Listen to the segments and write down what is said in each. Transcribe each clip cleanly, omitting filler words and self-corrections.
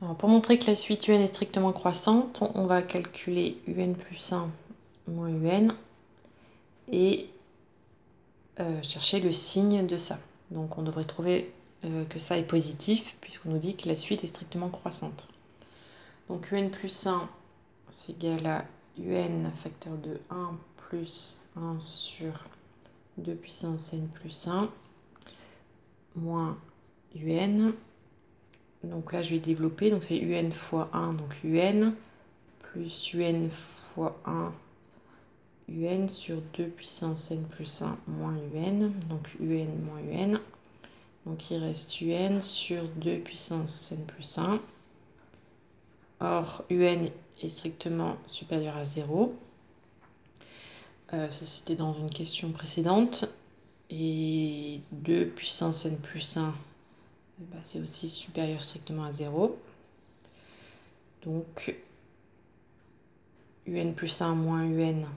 Alors, pour montrer que la suite UN est strictement croissante, on va calculer UN plus 1 moins UN et chercher le signe de ça. Donc on devrait trouver que ça est positif puisqu'on nous dit que la suite est strictement croissante. Donc UN plus 1, c'est égal à UN facteur de 1 plus 1 sur 2 puissance n plus 1 moins UN. Donc là, je vais développer. Donc c'est UN fois 1, donc UN, plus UN fois 1, UN sur 2 puissance n plus 1 moins UN. Donc UN moins UN. Donc il reste UN sur 2 puissance n plus 1. Or, UN est strictement supérieur à 0. Ça, c'était dans une question précédente. Et 2 puissance n plus 1, c'est aussi supérieur strictement à 0. Donc, UN plus 1 moins UN,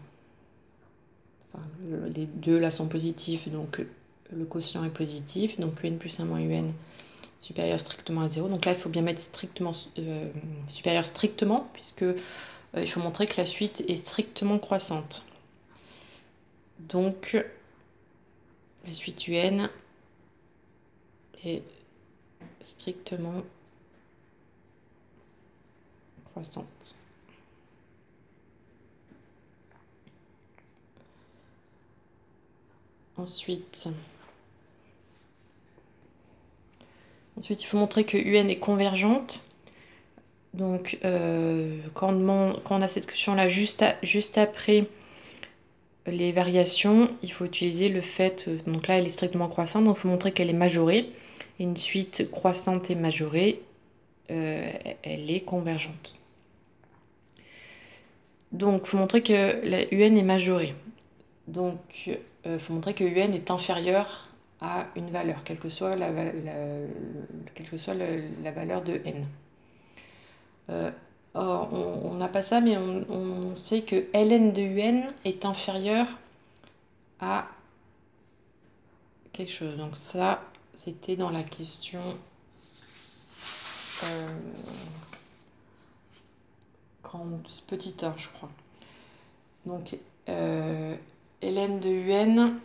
enfin, les deux là sont positifs, donc le quotient est positif. Donc, UN plus 1 moins UN supérieur strictement à 0. Donc là, il faut bien mettre strictement supérieur strictement, puisque il faut montrer que la suite est strictement croissante. Donc, la suite UN est strictement croissante. Ensuite, il faut montrer que UN est convergente. Donc, quand on a cette question-là juste après les variations, il faut utiliser le fait, donc là elle est strictement croissante, donc il faut montrer qu'elle est majorée. Et une suite croissante et majorée, elle est convergente. Donc il faut montrer que la UN est majorée. Donc il faut montrer que UN est inférieur à une valeur, quelle que soit la valeur de n. Or, on n'a pas ça, mais on sait que ln de UN est inférieur à quelque chose. Donc ça, c'était dans la question petit 1, je crois. Donc, ln de UN,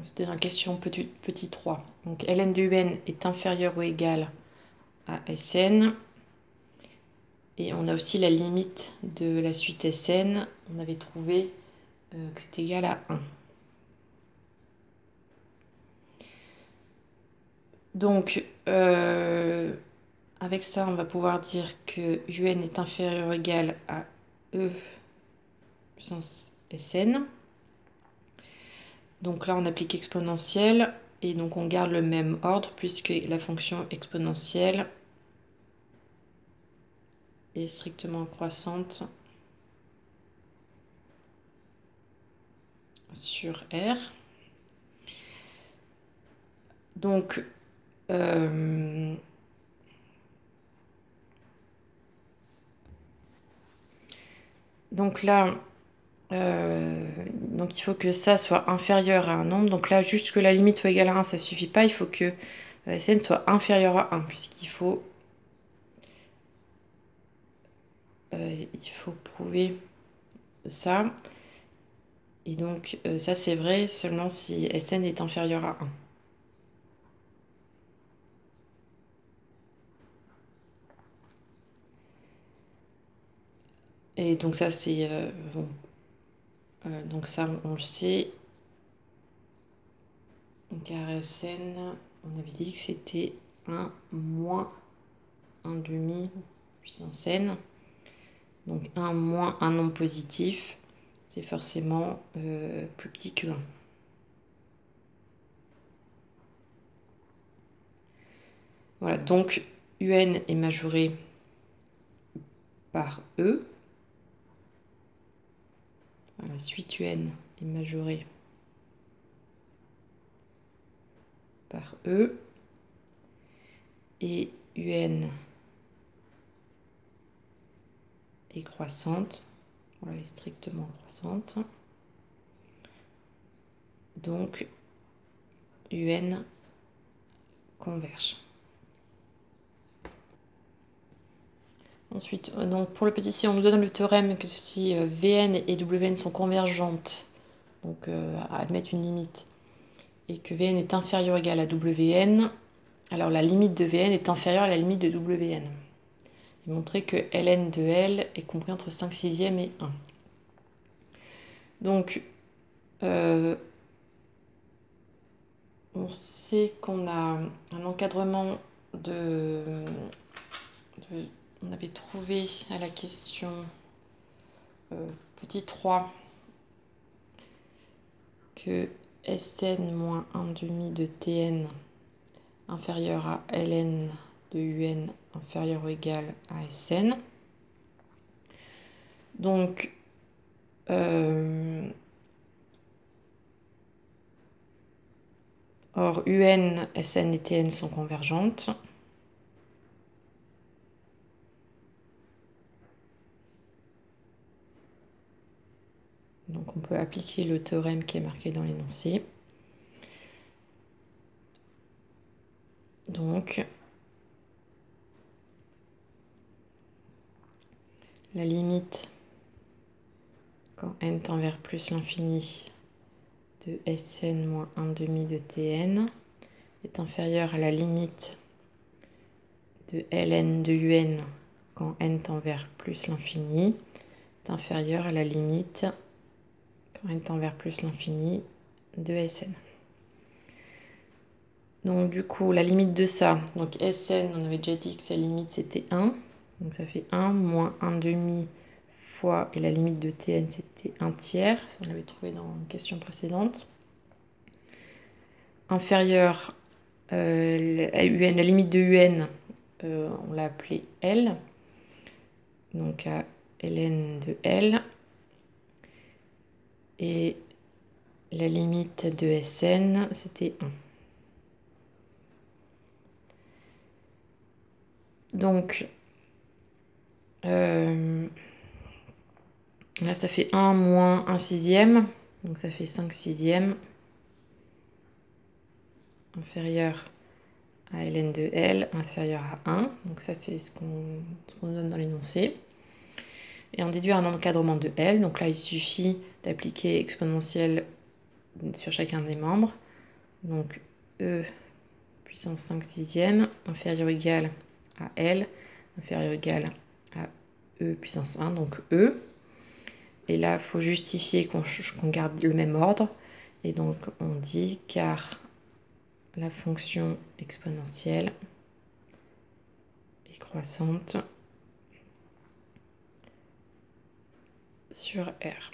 c'était dans la question petit 3. Donc, ln de UN est inférieur ou égal à Sn. Et on a aussi la limite de la suite Sn. On avait trouvé que c'était égal à 1. Donc, avec ça, on va pouvoir dire que UN est inférieur ou égal à E puissance Sn. Donc là, on applique exponentielle et donc on garde le même ordre puisque la fonction exponentielle est strictement croissante sur R. Donc, là, donc il faut que ça soit inférieur à un nombre. Donc là, juste que la limite soit égale à 1, ça ne suffit pas. Il faut que Sn soit inférieur à 1, puisqu'il faut, prouver ça. Et donc ça, c'est vrai seulement si Sn est inférieur à 1. Et donc ça, c'est... bon. Donc ça, on le sait. Car Sn, on avait dit que c'était 1 moins 1 demi puissance n. Donc 1 moins un nombre positif, c'est forcément plus petit que 1. Voilà, donc UN est majoré par E. La suite UN est majorée par E. Et UN est croissante. Voilà, elle est strictement croissante. Donc UN converge. Ensuite, donc pour le petit c, on nous donne le théorème que si Vn et Wn sont convergentes, donc à admettre une limite, et que Vn est inférieur ou égal à Wn, alors la limite de Vn est inférieure à la limite de Wn. Et montrer que Ln de L est compris entre 5/6 et 1. Donc, on sait qu'on a un encadrement on avait trouvé à la question petit 3 que Sn moins 1/2 de Tn inférieur à Ln de Un inférieur ou égal à Sn. Donc, or Un, Sn et Tn sont convergentes. Donc on peut appliquer le théorème qui est marqué dans l'énoncé. Donc, la limite, quand n tend vers plus l'infini, de Sn moins 1/2 de Tn est inférieure à la limite de Ln de Un quand n tend vers plus l'infini est inférieure à la limite quand n tend vers plus l'infini de Sn. Donc du coup, la limite de ça, donc Sn, on avait déjà dit que sa limite c'était 1. Donc ça fait 1 moins 1/2 fois, et la limite de Tn c'était 1/3. Ça on l'avait trouvé dans une question précédente. Inférieur à UN, la limite de UN, on l'a appelée L. Donc à Ln de L. Et la limite de Sn c'était 1. Donc, là, ça fait 1 moins 1/6. Donc, ça fait 5/6 inférieur à Ln de L, inférieur à 1. Donc, ça, c'est ce qu'on donne dans l'énoncé. Et on déduit un encadrement de L. Donc là, il suffit d'appliquer exponentielle sur chacun des membres. Donc, E puissance 5/6 inférieur ou égal à L, inférieur ou égal à E puissance 1, donc E. Et là, il faut justifier qu'on garde le même ordre. Et donc, on dit car la fonction exponentielle est croissante sur R.